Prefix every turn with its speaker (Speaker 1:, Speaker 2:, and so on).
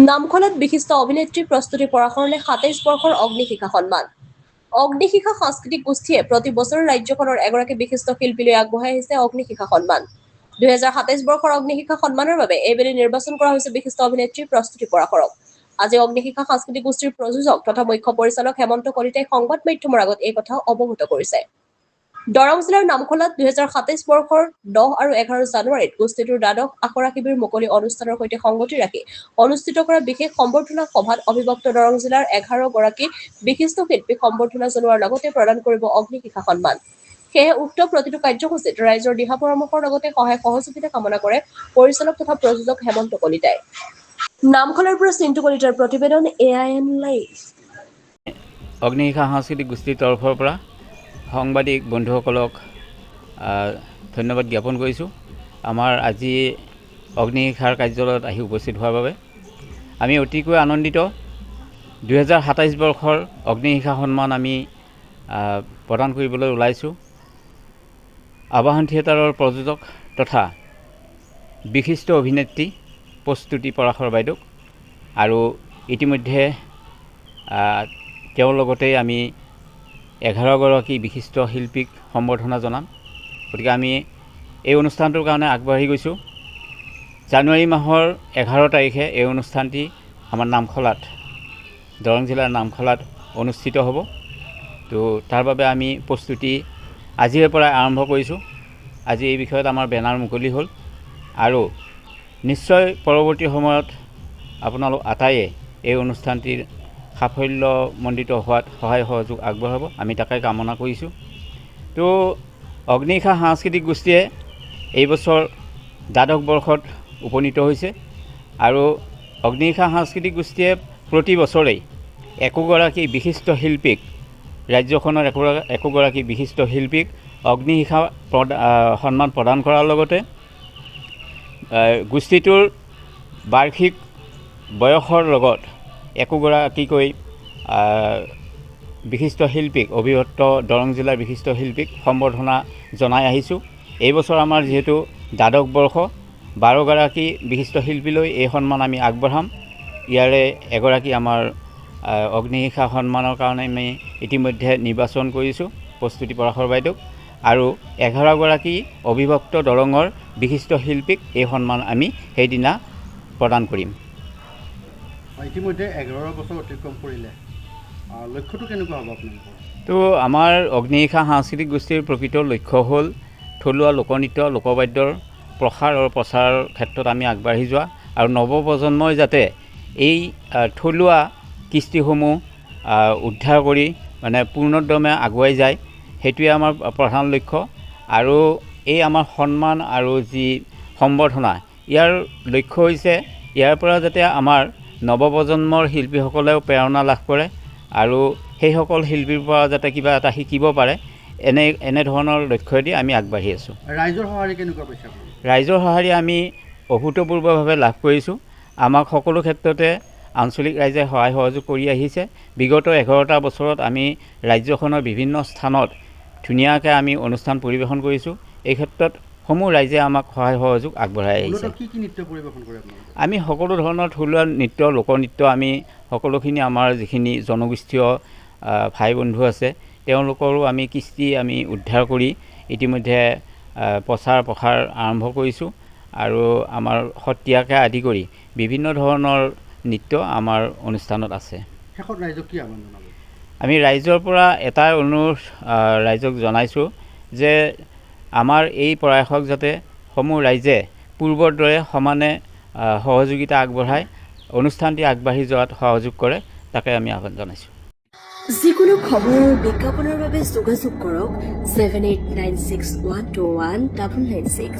Speaker 1: নামখলত বিশিষ্ট অভিনেত্ৰী প্ৰস্তুতি পৰাশৰলে ২৭ বৰ্ষৰ অগ্নিশিখা সন্মান। অগ্নিশিখা সাংস্কৃতিক গোষ্ঠীয়ে প্ৰতি বছৰে ৰাজ্যখনৰ এগৰাকী বিশিষ্ট শিল্পীলৈ আগবঢ়াই আহিছে অগ্নিশিখা সন্মান। ২০২৭ বৰ্ষৰ অগ্নিশিখা সন্মানৰ বাবে এইবেলি নিৰ্বাচন কৰা হৈছে বিশিষ্ট অভিনেত্ৰী প্ৰস্তুতি পৰাশৰক। আজি অগ্নিশিখা সাংস্কৃতিক গোষ্ঠীৰ প্ৰযোজক তথা মুখ্য পৰিচালক হেমন্ত কলিতাই সংবাদ মাধ্যমৰ আগত এই কথা অৱগত কৰিছে। দৰং জিলাৰ নামখলাত ২০২৭ বৰ্ষৰ ১০ আৰু ১১ জানুৱাৰীত গোষ্ঠীটোৰ দ্বাদশ আখৰা শিবিৰ মুকলি অনুষ্ঠানৰ সৈতে সংগতি ৰাখি অনুষ্ঠিত কৰা বিশেষ সম্বৰ্ধনা সভাত অবিভক্ত দৰং জিলাৰ ১১ গৰাকী বিশিষ্ট শিল্পীক সম্বৰ্ধনা জনোৱাৰ লগতে প্ৰদান কৰিব অগ্নিশিখা সন্মান। সেয়ে উক্ত প্ৰতিটো কাৰ্যসূচীত ৰাইজৰ দিহা পৰামৰ্শৰ লগতে সহায় সহযোগিতা কামনা কৰে পৰিচালক তথা প্ৰযোজক হেমন্ত কলিতাই। নামখলাৰ পৰা চিন্তু কলিতাৰ প্ৰতিবেদন AIN লাইভ।
Speaker 2: অগ্নিশিখা সাংস্কৃতিক গোষ্ঠীৰ তৰফৰ পৰা সাংবাদিক বন্ধুসকলক ধন্যবাদ জ্ঞাপন কৰিছোঁ। আমাৰ আজি অগ্নিশিখাৰ কাৰ্যালয়ত আহি উপস্থিত হোৱাৰ বাবে আমি অতিকৈ আনন্দিত। ২০২৭ বৰ্ষৰ অগ্নিশিখা সন্মান আমি প্ৰদান কৰিবলৈ ওলাইছোঁ আৱাহন থিয়েটাৰৰ প্ৰযোজক তথা বিশিষ্ট অভিনেত্ৰী প্ৰস্তুতি পৰাশৰ বাইদেউক, আৰু ইতিমধ্যে তেওঁৰ লগতে আমি ১১ গৰাকী বিশিষ্ট শিল্পীক সম্বৰ্ধনা জনাম। গতিকে আমি এই অনুষ্ঠানটোৰ কাৰণে আগবাঢ়ি গৈছোঁ। জানুৱাৰী মাহৰ ১১ তাৰিখে এই অনুষ্ঠানটি আমাৰ নামখলাত, দৰং জিলাৰ নামখলাত অনুষ্ঠিত হ'ব। তো তাৰ বাবে আমি প্ৰস্তুতি আজিৰে পৰা আৰম্ভ কৰিছোঁ। আজি এই বিষয়ত আমাৰ বেনাৰ মুকলি হ'ল, আৰু নিশ্চয় পৰৱৰ্তী সময়ত আপোনালোক আটাইয়ে এই অনুষ্ঠানটিৰ সাফল্যমণ্ডিত হোৱাত সহায় সহযোগ আগবঢ়াব, আমি তাকে কামনা কৰিছোঁ। তো অগ্নিশিখা সাংস্কৃতিক গোষ্ঠীয়ে এইবছৰ দ্বাদশ বৰ্ষত উপনীত হৈছে, আৰু অগ্নিশিখা সাংস্কৃতিক গোষ্ঠীয়ে প্ৰতি বছৰেই একোগৰাকী বিশিষ্ট শিল্পীক, ৰাজ্যখনৰ একোগৰাকী বিশিষ্ট শিল্পীক অগ্নিশিখা সন্মান প্ৰদান কৰাৰ লগতে গোষ্ঠীটোৰ বাৰ্ষিক বয়সৰ লগত একোগৰাকীকৈ বিশিষ্ট শিল্পীক, অবিভক্ত দৰং জিলাৰ বিশিষ্ট শিল্পীক সম্বৰ্ধনা জনাই আহিছোঁ। এইবছৰ আমাৰ যিহেতু দ্বাদশ বৰ্ষ, ১২ গৰাকী বিশিষ্ট শিল্পীলৈ এই সন্মান আমি আগবঢ়াম। ইয়াৰে এগৰাকী আমাৰ অগ্নিশিখা সন্মানৰ কাৰণে আমি ইতিমধ্যে নিৰ্বাচন কৰিছোঁ প্ৰস্তুতি পৰাশৰ বাইদেউক, আৰু ১১ গৰাকী অবিভক্ত দৰঙৰ বিশিষ্ট শিল্পীক এই সন্মান আমি সেইদিনা প্ৰদান কৰিম।
Speaker 3: ইতিমধ্যে ১১ বছৰ অতিক্ৰম কৰিলে, লক্ষ্যটো কেনেকুৱা হ'ব আপোনালোকৰ?
Speaker 2: তো আমাৰ অগ্নিশিখা সাংস্কৃতিক গোষ্ঠীৰ প্ৰকৃত লক্ষ্য হ'ল থলুৱা লোকনৃত্য, লোকবাদ্যৰ প্ৰসাৰ আৰু প্ৰচাৰৰ ক্ষেত্ৰত আমি আগবাঢ়ি যোৱা, আৰু নৱপ্ৰজন্মই যাতে এই থলুৱা কৃষ্টিসমূহ উদ্ধাৰ কৰি মানে পূৰ্ণোদ্যমে আগুৱাই যায়, সেইটোৱে আমাৰ প্ৰধান লক্ষ্য। আৰু এই আমাৰ সন্মান আৰু যি সম্বৰ্ধনা, ইয়াৰ লক্ষ্য হৈছে ইয়াৰ পৰা যাতে আমাৰ নৱপ্ৰজন্মৰ শিল্পীসকলেও প্ৰেৰণা লাভ কৰে, আৰু সেইসকল শিল্পীৰ পৰা যাতে কিবা এটা শিকিব পাৰে, এনেধৰণৰ লক্ষ্যদি আমি আগবাঢ়ি আছোঁ।
Speaker 3: ৰাইজৰ সঁহাৰি কেনেকুৱা পাইছে?
Speaker 2: ৰাইজৰ সঁহাৰি আমি অভূতপূৰ্বভাৱে লাভ কৰিছোঁ। আমাক সকলো ক্ষেত্ৰতে আঞ্চলিক ৰাইজে সহায় সহযোগ কৰি আহিছে। বিগত ১১টা বছৰত আমি ৰাজ্যখনৰ বিভিন্ন স্থানত ধুনীয়াকৈ আমি অনুষ্ঠান পৰিৱেশন কৰিছোঁ। এই ক্ষেত্ৰত সমূহ ৰাইজে আমাক সহায় সহযোগ আগবঢ়াই আহিছে।
Speaker 3: কি নৃত্য পৰিৱেশন কৰে আপোনালোকে?
Speaker 2: আমি সকলো ধৰণৰ থলুৱা নৃত্য, লোকনৃত্য, আমি সকলোখিনি আমাৰ যিখিনি জনগোষ্ঠীয় ভাই বন্ধু আছে তেওঁলোকৰো আমি কৃষ্টি আমি উদ্ধাৰ কৰি ইতিমধ্যে প্ৰচাৰ প্ৰসাৰ আৰম্ভ কৰিছোঁ, আৰু আমাৰ সত্ৰীয়াকে আদি কৰি বিভিন্ন ধৰণৰ নৃত্য আমাৰ অনুষ্ঠানত আছে।
Speaker 3: শেষত ৰাইজক কি আহ্বান জনাব?
Speaker 2: আমি ৰাইজৰ পৰা এটাই অনুৰোধ ৰাইজক জনাইছোঁ যে আমাৰ এই প্ৰয়াসক যাতে সমূহ ৰাইজে পূৰ্বৰ দৰে সমানে সহযোগিতা আগবঢ়াই অনুষ্ঠানটি আগবাঢ়ি যোৱাত সহযোগ কৰে, তাকে আমি আহ্বান জনাইছোঁ।
Speaker 1: যিকোনো খবৰ আৰু বিজ্ঞাপনৰ বাবে যোগাযোগ কৰক 7896121996।